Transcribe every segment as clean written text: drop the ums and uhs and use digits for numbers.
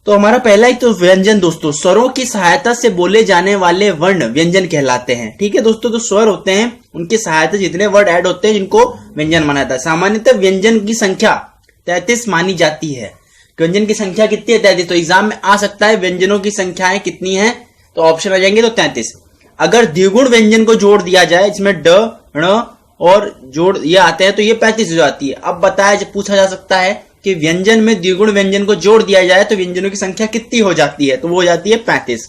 तो हमारा पहला ही तो व्यंजन दोस्तों, स्वरों की सहायता से बोले जाने वाले वर्ण व्यंजन कहलाते हैं। ठीक है दोस्तों, तो स्वर होते हैं उनकी सहायता जितने वर्ड ऐड होते हैं जिनको व्यंजन माना जाता है। सामान्यतः व्यंजन की संख्या 33 मानी जाती है। व्यंजन की संख्या कितनी है? 33। तो एग्जाम में आ सकता है व्यंजनों की संख्याएं कितनी है, तो ऑप्शन आ जाएंगे तो 33। अगर द्विगुण व्यंजन को जोड़ दिया जाए, इसमें ड ण और जोड़ ये आते हैं, तो ये 35 हो जाती है। अब बताया पूछा जा सकता है कि व्यंजन में द्विगुण व्यंजन को जोड़ दिया जाए तो व्यंजनों की संख्या कितनी हो जाती है, तो वो हो जाती है 35।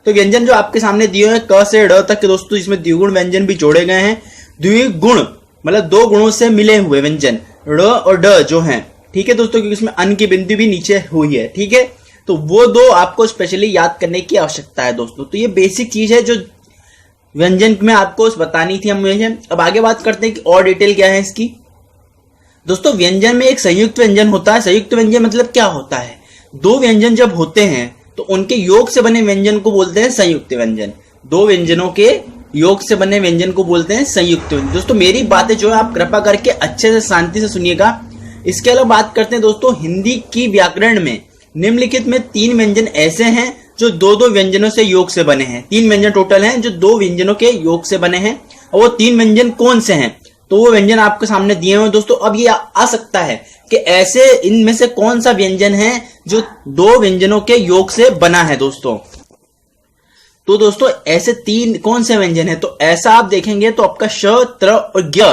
तो व्यंजन जो आपके सामने दिए हैं क से ड तक के दोस्तों, इसमें द्विगुण व्यंजन भी जोड़े गए हैं। द्विगुण मतलब दो गुणों से मिले हुए व्यंजन ड़ और ड जो हैं, ठीक है दोस्तों, क्योंकि इसमें अन की बिंदु भी नीचे हुई है। ठीक है, तो वो दो आपको स्पेशली याद करने की आवश्यकता है दोस्तों। तो ये बेसिक चीज है जो व्यंजन में आपको बतानी थी हमें। अब आगे बात करते हैं कि और डिटेल क्या है इसकी। दोस्तों व्यंजन में एक संयुक्त व्यंजन होता है। संयुक्त व्यंजन मतलब क्या होता है? दो व्यंजन जब होते हैं तो उनके योग से बने व्यंजन को बोलते हैं संयुक्त व्यंजन। दो व्यंजनों के योग से बने व्यंजन को बोलते हैं संयुक्त व्यंजन। दोस्तों मेरी बातें जो है आप कृपा करके अच्छे से शांति से सुनिएगा। इसके अलावा बात करते हैं दोस्तों हिंदी की व्याकरण में निम्नलिखित में 3 व्यंजन ऐसे हैं जो दो दो व्यंजनों से योग से बने हैं। 3 व्यंजन टोटल हैं जो दो व्यंजनों के योग से बने हैं। और वो 3 व्यंजन कौन से हैं, तो वो व्यंजन आपके सामने दिए हुए हैं दोस्तों। अब ये आ सकता है कि ऐसे इनमें से कौन सा व्यंजन है जो दो व्यंजनों के योग से बना है दोस्तों। तो दोस्तों ऐसे 3 कौन से व्यंजन है, तो ऐसा आप देखेंगे तो आपका श, त्र और ज्ञ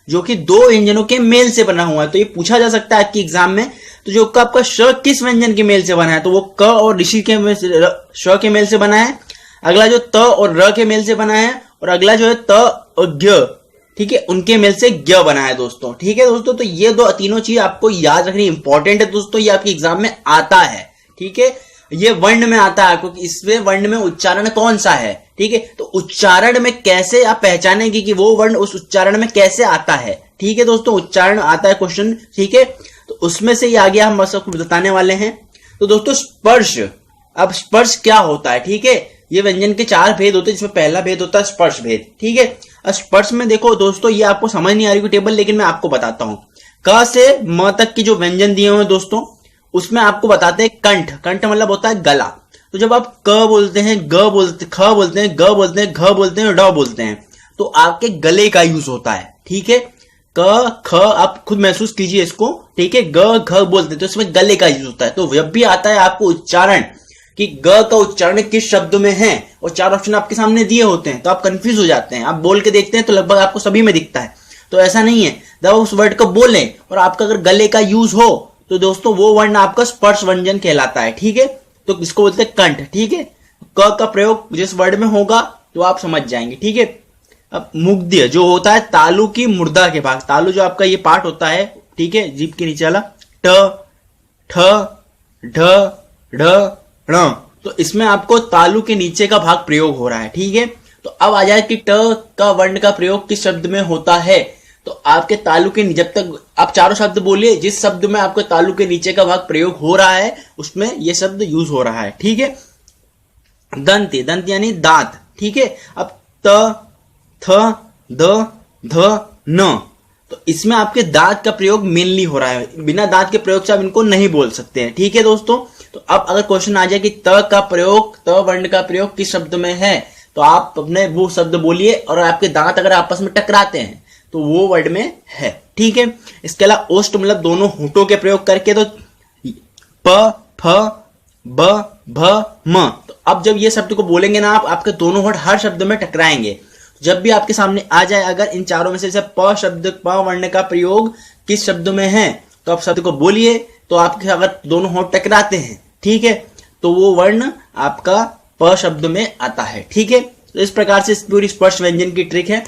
जो कि दो व्यंजनों के मेल से बना हुआ है। तो ये पूछा जा सकता है आपकी एग्जाम में, तो जो आपका श किस व्यंजन के मेल से बना है, तो वो क और ऋषि के मेल से, श के मेल से बना है। अगला जो त और र के मेल से बना है, और अगला जो है त और ज्ञ, ठीक है, उनके मेल से ज्ञ बना है दोस्तों। ठीक है दोस्तों, तो ये दो तीनों चीज आपको याद रखनी इंपॉर्टेंट है दोस्तों। ये आपके एग्जाम में आता है। ठीक है, ये वर्ण में आता है क्योंकि इसमें वर्ण में उच्चारण कौन सा है। ठीक है, तो उच्चारण में कैसे आप पहचानेंगे कि वो वर्ण उस उच्चारण में कैसे आता है। ठीक है दोस्तों, उच्चारण आता है क्वेश्चन। ठीक है, तो उसमें से ही आगे हम सबको बताने वाले हैं। तो दोस्तों स्पर्श, अब स्पर्श क्या होता है। ठीक है, ये व्यंजन के 4 भेद होते हैं जिसमें पहला भेद होता है स्पर्श भेद। ठीक है, अब स्पर्श में देखो दोस्तों, ये आपको समझ नहीं आ रही टेबल, लेकिन मैं आपको बताता हूं। क से म तक की जो व्यंजन दिए हुए हैं दोस्तों, उसमें आपको बताते हैं कंठ। कंठ मतलब होता है गला। तो जब आप क बोलते हैं, ग बोलते, ख बोलते हैं, ग बोलते हैं, घ बोलते हैं, ड बोलते हैं, तो आपके गले का यूज होता है। ठीक है, क ख आप खुद महसूस कीजिए इसको। ठीक है, ग घ बोलते हैं तो इसमें गले का यूज होता है। तो जब भी आता है आपको उच्चारण कि ग का उच्चारण किस शब्द में है, और 4 ऑप्शन आपके सामने दिए होते हैं, तो आप कंफ्यूज हो जाते हैं। आप बोल के देखते हैं तो लगभग आपको सभी में दिखता है, तो ऐसा नहीं है। जब उस वर्ड को बोलें और आपका अगर गले का यूज हो तो दोस्तों वो वर्ण आपका स्पर्श व्यंजन कहलाता है। ठीक है, तो इसको बोलते हैं कंठ। ठीक है, क का प्रयोग जिस वर्ड में होगा तो आप समझ जाएंगे। ठीक है, अब मुग्ध्य जो होता है तालु की मुर्दा के भाग, तालु जो आपका ये पार्ट होता है, ठीक है, जीभ के नीचे वाला, ट, ठ, ढ, ढ, ण, तो इसमें आपको तालु के नीचे का भाग प्रयोग हो रहा है। ठीक है, तो अब आ जाए कि ट का वर्ण का प्रयोग किस शब्द में होता है, तो आपके तालु के, जब तक आप चारों शब्द बोलिए जिस शब्द में आपके तालु के नीचे का भाग प्रयोग हो रहा है उसमें यह शब्द यूज हो रहा है। ठीक है, दंत, दंत यानी दांत। ठीक है, अब त, थ, द, ध, न, तो इसमें आपके दांत का प्रयोग मेनली हो रहा है। बिना दांत के प्रयोग से आप इनको नहीं बोल सकते हैं। ठीक है दोस्तों, तो अब अगर क्वेश्चन आ जाए कि त का प्रयोग, त वर्ण का प्रयोग किस शब्द में है, तो आप अपने वो शब्द बोलिए, और आपके दांत अगर आपस में टकराते हैं तो वो वर्ड में है। ठीक है, इसके अलावा ओष्ठ मतलब दोनों होंठों के प्रयोग करके, तो प, फ, ब, भ, म, तो अब जब ये शब्द को बोलेंगे ना आप, आपके दोनों होंठ हर शब्द में टकराएंगे। जब भी आपके सामने आ जाए अगर इन चारों में से प शब्द, प वर्ण का प्रयोग किस शब्द में है, तो आप शब्द को बोलिए। तो आपके अगर दोनों होंठ टकराते हैं, ठीक है, तो वो वर्ण आपका प शब्द में आता है। ठीक है, तो इस प्रकार से पूरी स्पर्श व्यंजन की ट्रिक है।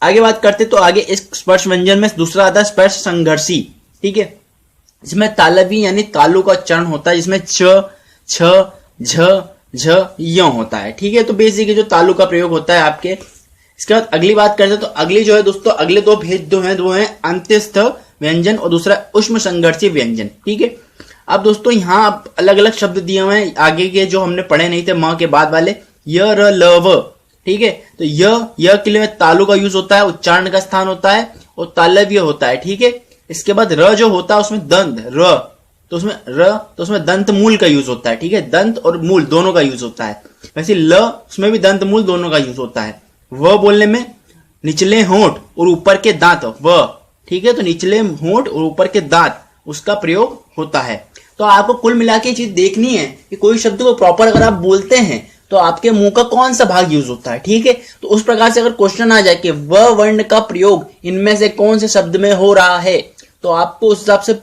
आगे बात करते तो आगे इस स्पर्श व्यंजन में दूसरा आता है स्पर्श संघर्षी। ठीक है, इसमें तालवी यानी तालु का उच्चारण होता है, जिसमें च, छ, झ, झ, य होता है। ठीक है, तो बेसिकली जो तालु का प्रयोग होता है आपके। इसके बाद अगली बात करते हैं, तो अगली जो है दोस्तों, अगले 2 भेद जो है वो है अंत्यस्थ व्यंजन और दूसरा उष्म संघर्षी व्यंजन। ठीक है, अब दोस्तों यहाँ अलग अलग शब्द दिए हुए हैं, आगे के जो हमने पढ़े नहीं थे म के बाद वाले, य, र, ल, व। ठीक है, तो य के लिए तालु का यूज होता है, उच्चारण का स्थान होता है और तालव्य होता है। ठीक है, इसके बाद र जो होता है उसमें दंत, र, तो उसमें र, तो उसमें दंत मूल का यूज होता है, ठीक है, दंत और मूल दोनों का यूज होता है। वैसे ल, उसमें भी दंत मूल दोनों का यूज होता है। व बोलने में निचले होंठ और ऊपर के दांत, व, ठीक है, तो निचले होंठ और ऊपर के दांत उसका प्रयोग होता है। तो आपको कुल मिला के चीज देखनी है कि कोई शब्द को प्रॉपर अगर आप बोलते हैं तो आपके मुंह का कौन सा भाग यूज होता है, ठीक है। तो उस प्रकार से अगर क्वेश्चन आ जाए कि व वर्ण का प्रयोग इनमें से कौन से शब्द में हो रहा है, तो आपको उस हिसाब से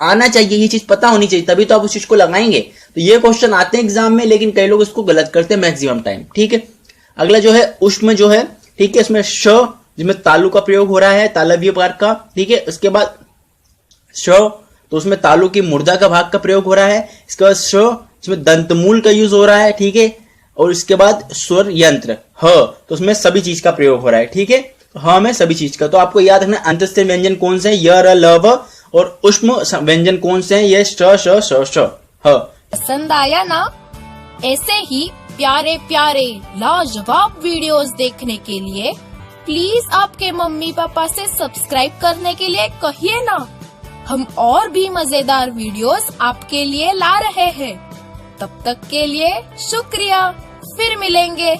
आना चाहिए, ये चीज पता होनी चाहिए, तभी तो आप उस चीज को लगाएंगे। तो ये क्वेश्चन आते हैं एग्जाम में, लेकिन कई लोग इसको गलत करते हैं मैक्सिमम टाइम, ठीक है। अगला जो है उष्म जो है, ठीक है, इसमें श, जिसमें तालु का प्रयोग हो रहा है, तालव्य प्रकार का, ठीक है। उसके बाद श, तो उसमें तालु की मुर्दा का भाग का प्रयोग हो रहा है। इसके बाद श, इसमें दंतमूल का यूज हो रहा है, ठीक है। और इसके बाद स्वर यंत्र ह, तो उसमें सभी चीज का प्रयोग हो रहा है, ठीक है। ह में सभी चीज का, तो आपको याद रखना अंतस्थ व्यंजन कौन से हैं, य, र, ल, व, और उष्म व्यंजन कौन से हैं, ये श, श, श, श, ह। पसंद आया ना? ऐसे ही प्यारे प्यारे लाजवाब वीडियोस देखने के लिए प्लीज आपके मम्मी पापा से सब्सक्राइब करने के लिए कहिए ना। हम और भी मजेदार वीडियोस आपके लिए ला रहे हैं। तब तक के लिए शुक्रिया, फिर मिलेंगे।